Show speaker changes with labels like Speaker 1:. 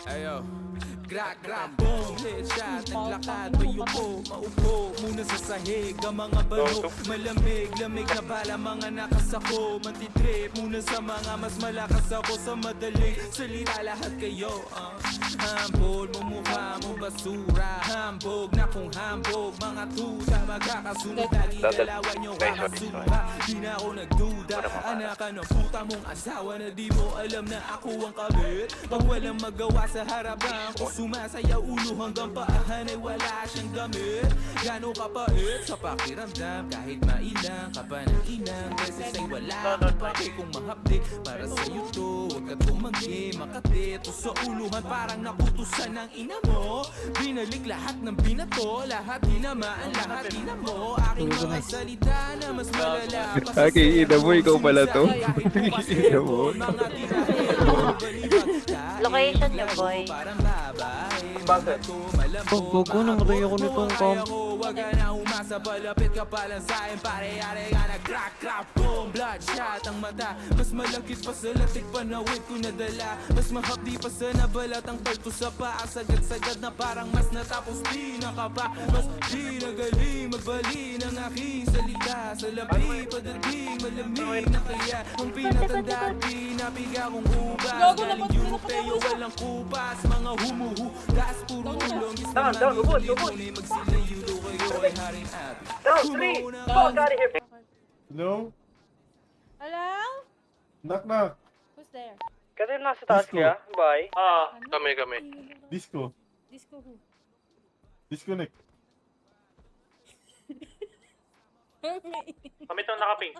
Speaker 1: Ayo, gra-gra, boom, headshot, naglakad, mayuko, maupo, muna sa sahig, ang mga balo, malamig, lamig na bala, mga nakasako, mantitrip, muna sa mga mas malakas ako sa madaling salita, lahat kayo, hambol, mumukha mo basura, hambog na kung hambog, mga tuta, magkakasunod, lagi dalawan nyo kakasuka, di na ako nagduda, anak ka ng puta mong asawa na di mo alam na ako ang kabit, pag walang magawa sa harapan ko sumasayaw ulo hanggang paahan ay wala siyang gamit. Gano'ng kapait sa pakiramdam kahit mailang ka pa ng inang beses ay wala kang pake kung mahapdi para sa'yo to. Huwag ka tumanggi, makati to sa uluhan parang naputusan ng ina mo. Binalik lahat ng binato, lahat tinamaan, lahat tinamo. Aking mga salita na mas malala pa sa
Speaker 2: ina mo, ikaw pala to. Ina mo.
Speaker 3: Location niyo, boy.
Speaker 1: Bakit?
Speaker 2: Gogo, namatay ako nitong comp.
Speaker 1: Wag ka na umasa, palapit ka pa lang sa'kin. Pare-are ka na crack, boom, bloodshot ang mata. Mas malakit pa sa latik, panawid ko nadala. Mas mahapdi pa sa nabalat ang palto sa paa. Sagad-sagad na parang mas natapos di nakapa. Mas di nagaling magbali ng aking salita. Sa labi, padating, malamig na kaya. Ang pinatanda, pinapiga kong ubas. Galing Europeo, walang kupas. Mga humuhugas, puro ulong.
Speaker 4: Down, ubod.
Speaker 1: Magsilayulo kayo ay haring at
Speaker 4: Down, 3, 4, out of here.
Speaker 5: Hello?
Speaker 6: Hello?
Speaker 5: Knock knock.
Speaker 6: Who's there?
Speaker 4: Kasi nasa taas
Speaker 5: Disco.
Speaker 4: kaya? Bye.
Speaker 7: Kami.
Speaker 5: Disco.
Speaker 6: Disco who?
Speaker 5: Disconnect.
Speaker 4: Kami itong nakaping.